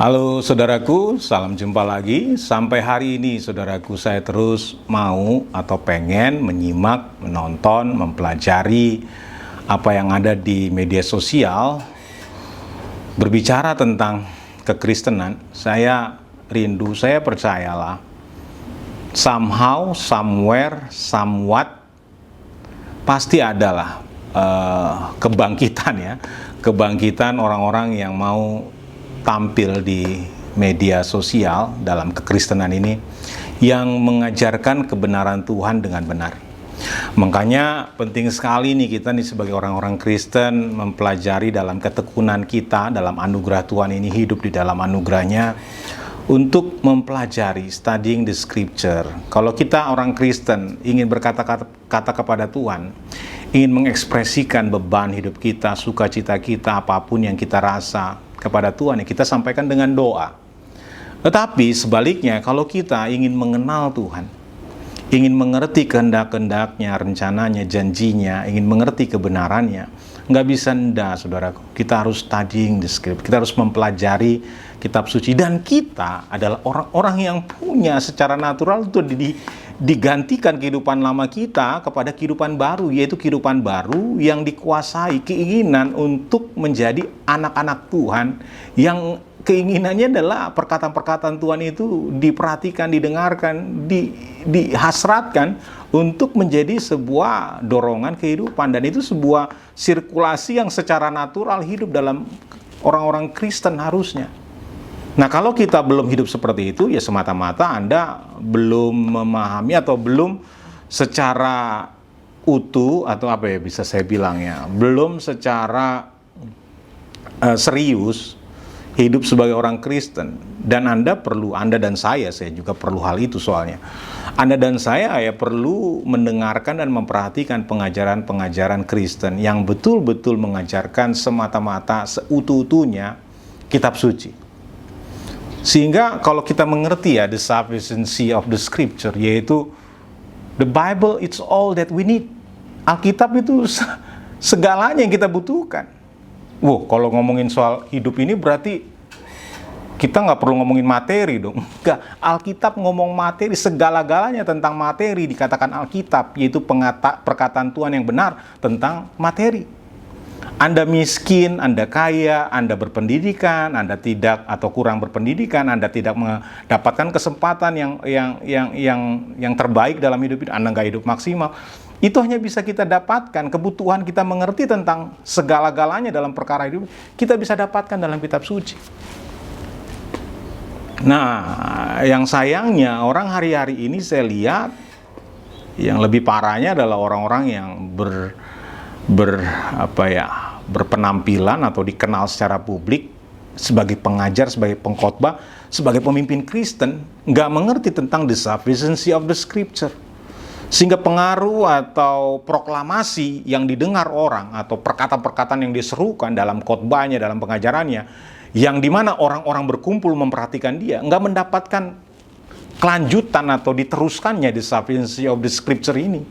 Halo saudaraku, salam jumpa lagi. Sampai hari ini saudaraku, saya terus mau atau pengen menyimak, menonton, mempelajari apa yang ada di media sosial berbicara tentang kekristenan. Saya rindu, saya percayalah somehow, somewhere, somewhat pasti adalah kebangkitan ya, kebangkitan orang-orang yang mau tampil di media sosial dalam kekristenan ini yang mengajarkan kebenaran Tuhan dengan benar. Makanya penting sekali nih kita nih sebagai orang-orang Kristen mempelajari dalam ketekunan kita, dalam anugerah Tuhan ini, hidup di dalam anugerahnya, untuk mempelajari, studying the scripture. Kalau kita orang Kristen ingin berkata-kata kepada Tuhan, ingin mengekspresikan beban hidup kita, sukacita kita, apapun yang kita rasa kepada Tuhan, ya kita sampaikan dengan doa. Tetapi sebaliknya, kalau kita ingin mengenal Tuhan, ingin mengerti kehendak-kehendaknya, rencananya, janjinya, ingin mengerti kebenarannya, nggak bisa enggak, saudaraku. Kita harus studying the script, kita harus mempelajari kitab suci. Dan kita adalah orang-orang yang punya secara natural itu digantikan kehidupan lama kita kepada kehidupan baru, yaitu kehidupan baru yang dikuasai keinginan untuk menjadi anak-anak Tuhan, yang keinginannya adalah perkataan-perkataan Tuhan itu diperhatikan, didengarkan, dihasratkan untuk menjadi sebuah dorongan kehidupan. Dan itu sebuah sirkulasi yang secara natural hidup dalam orang-orang Kristen harusnya. Nah, kalau kita belum hidup seperti itu, ya semata-mata Anda belum memahami atau belum secara utuh, atau apa ya bisa saya bilang ya, belum secara serius hidup sebagai orang Kristen. Dan Anda dan saya juga perlu hal itu soalnya. Anda dan saya ya perlu mendengarkan dan memperhatikan pengajaran-pengajaran Kristen yang betul-betul mengajarkan semata-mata seutuh-utuhnya kitab suci. Sehingga kalau kita mengerti ya the sufficiency of the scripture, yaitu the Bible, it's all that we need. Alkitab itu segalanya yang kita butuhkan. Kalau ngomongin soal hidup ini berarti kita nggak perlu ngomongin materi dong. Enggak, Alkitab ngomong materi, segala-galanya tentang materi dikatakan Alkitab, yaitu perkataan Tuhan yang benar tentang materi. Anda miskin, Anda kaya, Anda berpendidikan, Anda tidak atau kurang berpendidikan, Anda tidak mendapatkan kesempatan yang terbaik dalam hidup, Anda nggak hidup maksimal. Itu hanya bisa kita dapatkan, kebutuhan kita mengerti tentang segala-galanya dalam perkara hidup, kita bisa dapatkan dalam kitab suci. Nah, yang sayangnya orang hari-hari ini saya lihat yang lebih parahnya adalah orang-orang yang berpenampilan atau dikenal secara publik sebagai pengajar, sebagai pengkhotbah, sebagai pemimpin Kristen, nggak mengerti tentang the sufficiency of the scripture. Sehingga pengaruh atau proklamasi yang didengar orang atau perkataan-perkataan yang diserukan dalam khotbahnya, dalam pengajarannya, yang dimana orang-orang berkumpul memperhatikan dia, nggak mendapatkan kelanjutan atau diteruskannya the sufficiency of the scripture ini.